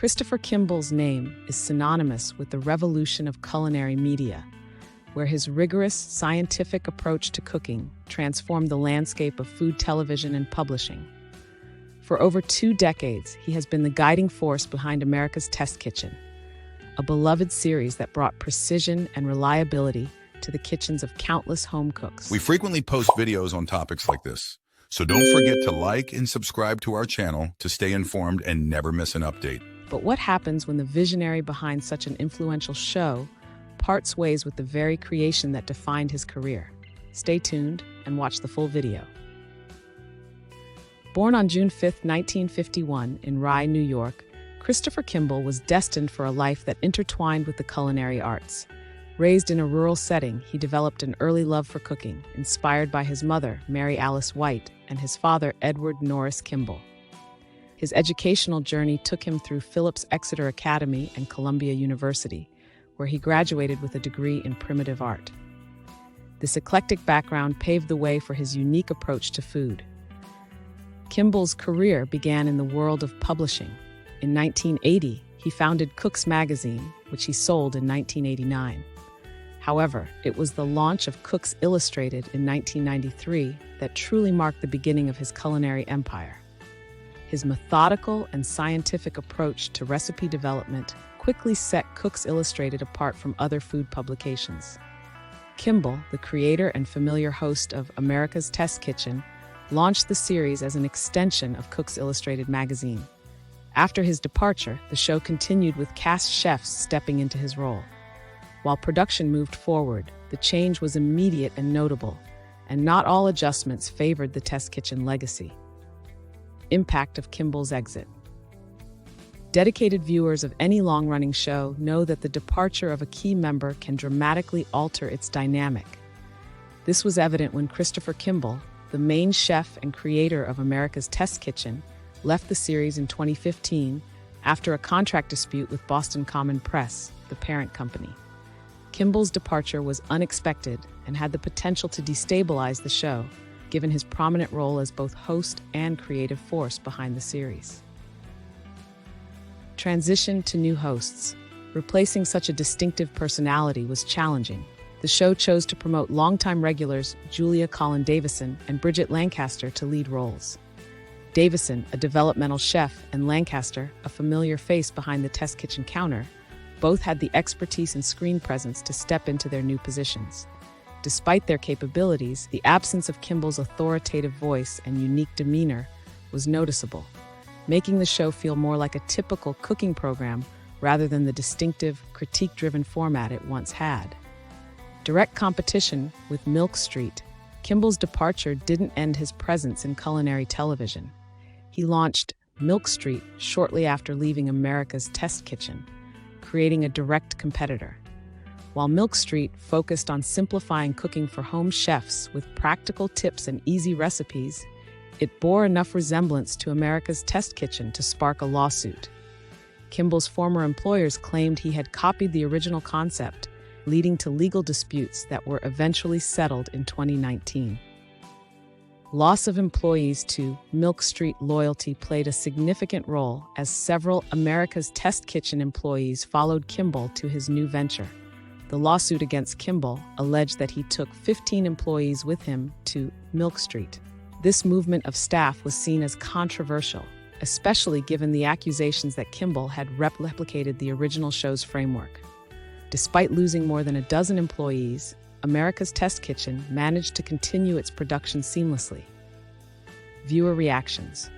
Christopher Kimball's name is synonymous with the revolution of culinary media, where his rigorous scientific approach to cooking transformed the landscape of food television and publishing. For over 2 decades, he has been the guiding force behind America's Test Kitchen, a beloved series that brought precision and reliability to the kitchens of countless home cooks. We frequently post videos on topics like this, so don't forget to like and subscribe to our channel to stay informed and never miss an update. But what happens when the visionary behind such an influential show parts ways with the very creation that defined his career? Stay tuned and watch the full video. Born on June 5, 1951, in Rye, New York, Christopher Kimball was destined for a life that intertwined with the culinary arts. Raised in a rural setting, he developed an early love for cooking, inspired by his mother, Mary Alice White, and his father, Edward Norris Kimball. His educational journey took him through Phillips Exeter Academy and Columbia University, where he graduated with a degree in primitive art. This eclectic background paved the way for his unique approach to food. Kimball's career began in the world of publishing. In 1980, he founded Cook's Magazine, which he sold in 1989. However, it was the launch of Cook's Illustrated in 1993 that truly marked the beginning of his culinary empire. His methodical and scientific approach to recipe development quickly set Cook's Illustrated apart from other food publications. Kimball, the creator and familiar host of America's Test Kitchen, launched the series as an extension of Cook's Illustrated magazine. After his departure, the show continued with cast chefs stepping into his role. While production moved forward, the change was immediate and notable, and not all adjustments favored the Test Kitchen legacy. Impact of Kimball's exit. Dedicated viewers of any long-running show know that the departure of a key member can dramatically alter its dynamic. This was evident when Christopher Kimball, the main chef and creator of America's Test Kitchen, left the series in 2015 after a contract dispute with Boston Common Press, the parent company. Kimball's departure was unexpected and had the potential to destabilize the show, given his prominent role as both host and creative force behind the series. Transition to new hosts. Replacing such a distinctive personality was challenging. The show chose to promote longtime regulars Julia Collin-Davison and Bridget Lancaster to lead roles. Davison, a developmental chef, and Lancaster, a familiar face behind the Test Kitchen counter, both had the expertise and screen presence to step into their new positions. Despite their capabilities, the absence of Kimball's authoritative voice and unique demeanor was noticeable, making the show feel more like a typical cooking program rather than the distinctive, critique-driven format it once had. Direct competition with Milk Street. Kimball's departure didn't end his presence in culinary television. He launched Milk Street shortly after leaving America's Test Kitchen, creating a direct competitor. While Milk Street focused on simplifying cooking for home chefs with practical tips and easy recipes, it bore enough resemblance to America's Test Kitchen to spark a lawsuit. Kimball's former employers claimed he had copied the original concept, leading to legal disputes that were eventually settled in 2019. Loss of employees to Milk Street loyalty played a significant role as several America's Test Kitchen employees followed Kimball to his new venture. The lawsuit against Kimball alleged that he took 15 employees with him to Milk Street. This movement of staff was seen as controversial, especially given the accusations that Kimball had replicated the original show's framework. Despite losing more than a dozen employees, America's Test Kitchen managed to continue its production seamlessly. Viewer reactions.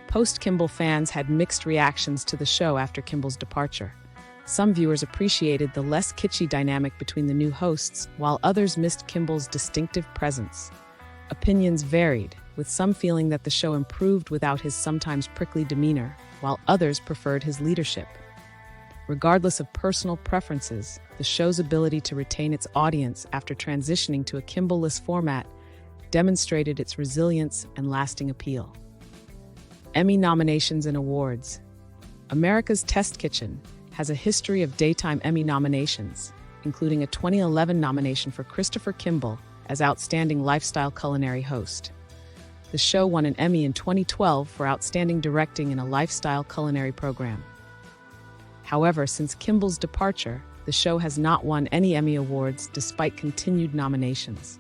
Post-Kimball fans had mixed reactions to the show after Kimball's departure. Some viewers appreciated the less kitschy dynamic between the new hosts, while others missed Kimball's distinctive presence. Opinions varied, with some feeling that the show improved without his sometimes prickly demeanor, while others preferred his leadership. Regardless of personal preferences, the show's ability to retain its audience after transitioning to a Kimball-less format demonstrated its resilience and lasting appeal. Emmy nominations and awards. America's Test Kitchen has a history of daytime Emmy nominations, including a 2011 nomination for Christopher Kimball as Outstanding Lifestyle Culinary Host. The show won an Emmy in 2012 for outstanding directing in a lifestyle culinary program. However, since Kimball's departure, the show has not won any Emmy awards despite continued nominations.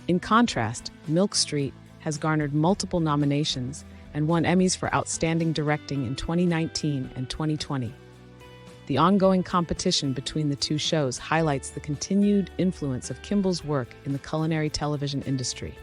In contrast, Milk Street has garnered multiple nominations and won Emmys for outstanding directing in 2019 and 2020. The ongoing competition between the two shows highlights the continued influence of Kimball's work in the culinary television industry.